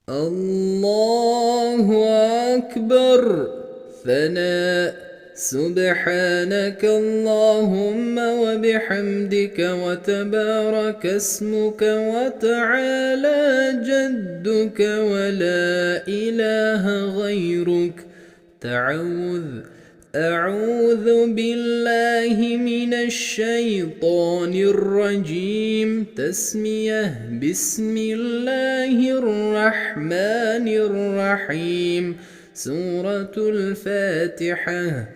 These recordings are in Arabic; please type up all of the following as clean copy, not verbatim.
الله أكبر. ثناء. سبحانك اللهم وبحمدك وتبارك اسمك وتعالى جدك ولا إله غيرك. أعوذ بالله من الشيطان الرجيم. تسمية. بسم الله الرحمن الرحيم. سورة الفاتحة.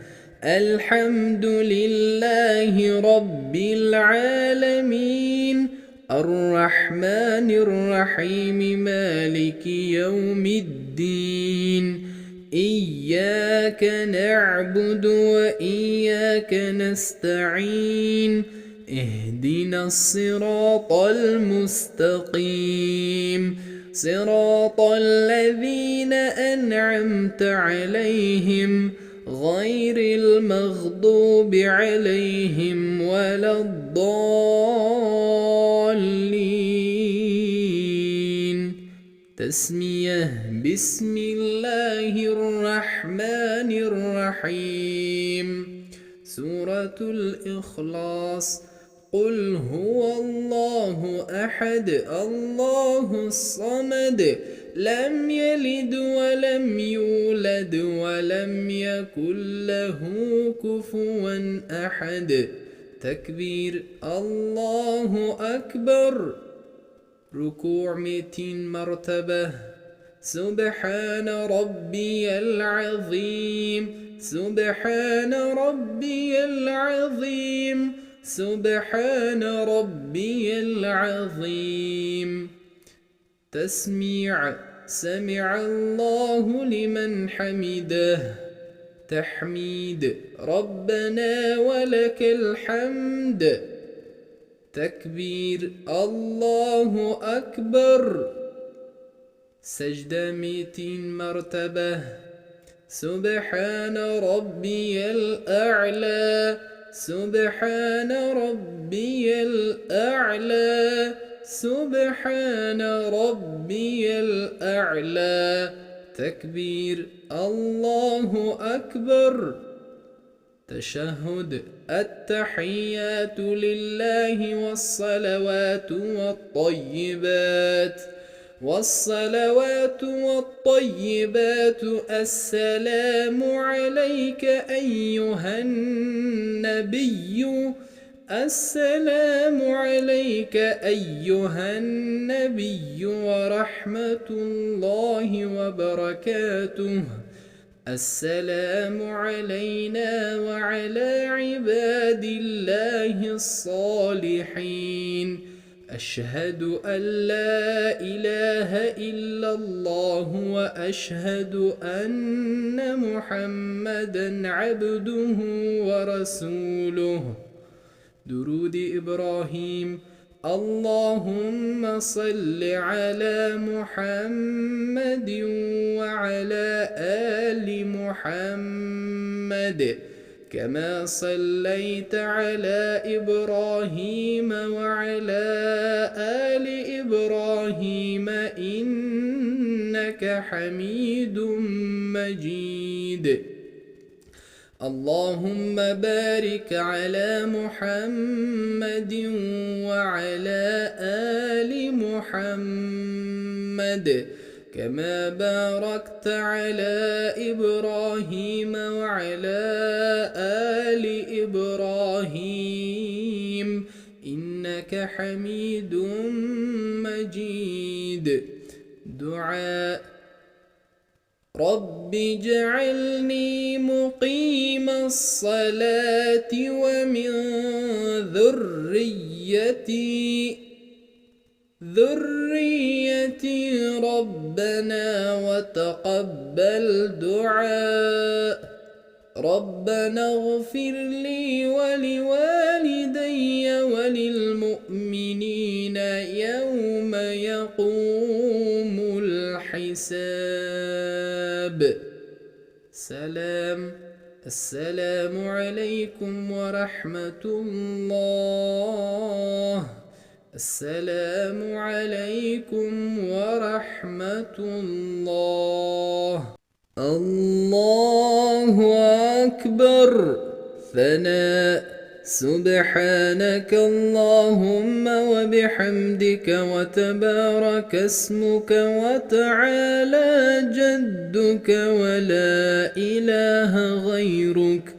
الحمد لله رب العالمين الرحمن الرحيم مالك يوم الدين. إياك نعبد وإياك نستعين. اهدنا الصراط المستقيم صراط الذين أنعمت عليهم غير المغضوب عليهم ولا الضالين. تسمية. بسم الله الرحمن الرحيم. سورة الإخلاص. قل هو الله أحد الله الصمد لم يلد ولم يولد ولم يكن له كفوا أحد. تكبير. الله أكبر. ركوع 200 مرتبة. سبحان ربي العظيم سبحان ربي العظيم سبحان ربي العظيم. تسميع. سمع الله لمن حمده. تحميد. ربنا ولك الحمد. تكبير. الله أكبر. سجدة 200 مرتبة. سبحان ربي الأعلى سبحان ربي الأعلى سبحان ربي الأعلى. تكبير. الله أكبر. تشهد. التحيات لله والصلوات والطيبات السلام عليك أيها النبي السلام عليك أيها النبي ورحمة الله وبركاته. السلام علينا وعلى عباد الله الصالحين. أشهد أن لا إله إلا الله وأشهد أن محمدًا عبده ورسوله. درود إبراهيم. اللهم صل على محمد وعلى آل محمد كما صليت على إبراهيم وعلى آل إبراهيم إنك حميد مجيد. اللهم بارك على محمد وعلى آل محمد كما باركت على إبراهيم وعلى آل إبراهيم إنك حميد مجيد. دعاء. رب اجعلني مقيم الصلاة ومن ذريتي ربنا وتقبل دعاء. ربنا اغفر لي ولوالدي وللمؤمنين يوم يقوم الحساب. سلام. السلام عليكم ورحمة الله. السلام عليكم ورحمة الله. الله أكبر. ثناء. سبحانك اللهم وبحمدك وتبارك اسمك وتعالى جدك ولا إله غيرك.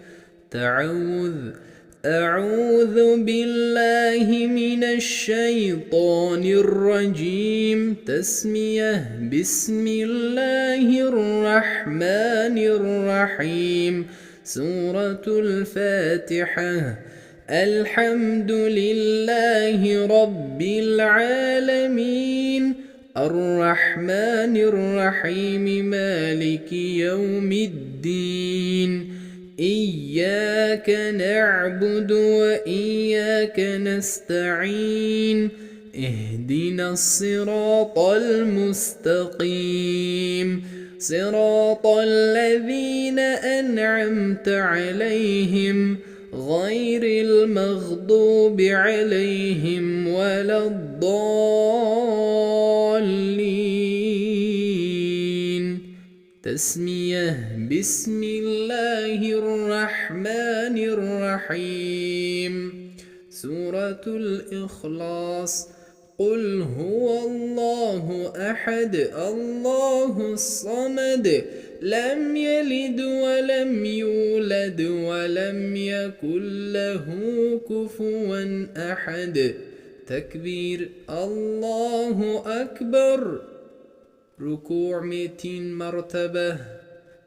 أعوذ بالله من الشيطان الرجيم. تسمية. بسم الله الرحمن الرحيم. سورة الفاتحة. الحمد لله رب العالمين الرحمن الرحيم مالك يوم الدين. إياك نعبد وإياك نستعين. اهدنا الصراط المستقيم صراط الذين أنعمت عليهم غير المغضوب عليهم ولا الضالين. تسمية. بسم الله الرحمن الرحيم. سورة الإخلاص. قل هو الله أحد الله الصمد لم يلد ولم يولد ولم يكن له كفوا أحد. تكبير. الله أكبر. ركوع 200 مرتبة.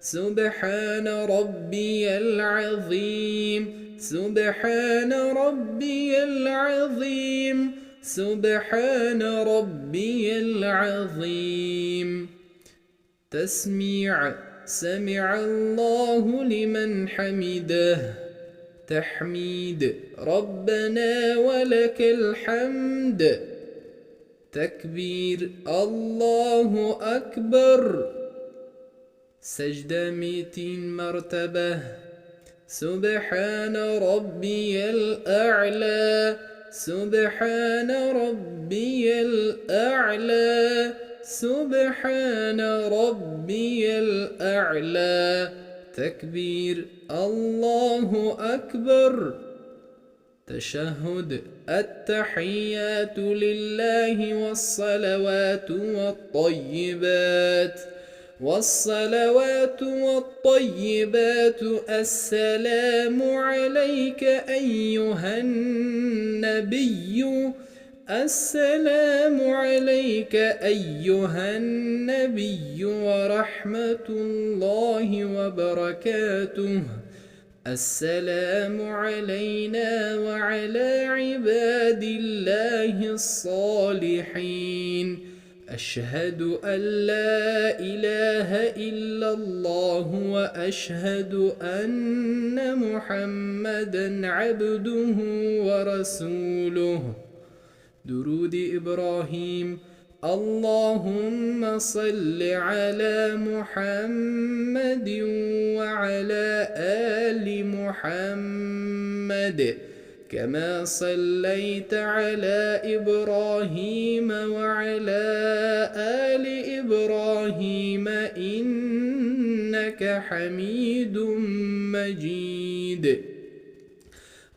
سبحان ربي العظيم. سبحان ربي العظيم. سبحان ربي العظيم. تسميع. سمع الله لمن حمده. تحميد. ربنا ولك الحمد. تكبير. الله أكبر. سجدة 200 مرتبة. سبحان ربي الأعلى. سبحان ربي الأعلى. سبحان ربي الأعلى. تكبير. الله أكبر. تشهد. التحيات لله والصلوات والطيبات. والصلوات والطيبات. السلام عليك أيها النبي. السلام عليك أيها النبي ورحمة الله وبركاته. السلام علينا وعلى عباد الله الصالحين. أشهد أن لا إله إلا الله وأشهد أن محمدًا عبده ورسوله. درود إبراهيم. اللهم صل على محمد وعلى آل محمد كما صليت على إبراهيم وعلى آل إبراهيم إنك حميد مجيد.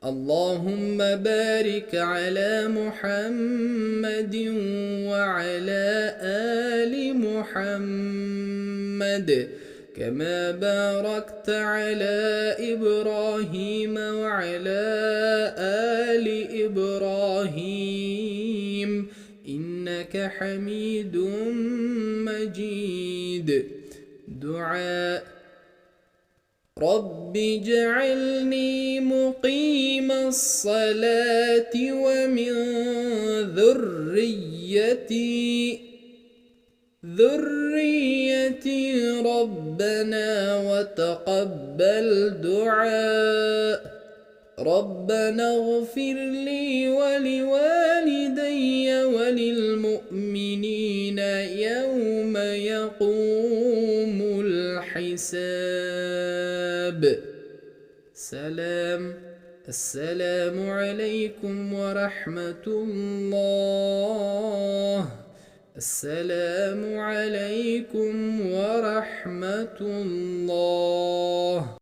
اللهم بارك على محمد وعلى آل محمد كما باركت على إبراهيم وعلى آل إبراهيم إنك حميد مجيد. دعاء. رب اجعلني مقيم الصلاة ومن ذريتي ربنا وتقبل دعاء. ربنا اغفر لي ولوالدي وللمؤمنين يوم يقوم الحساب. سلام. السلام عليكم ورحمة الله. السلام عليكم ورحمة الله.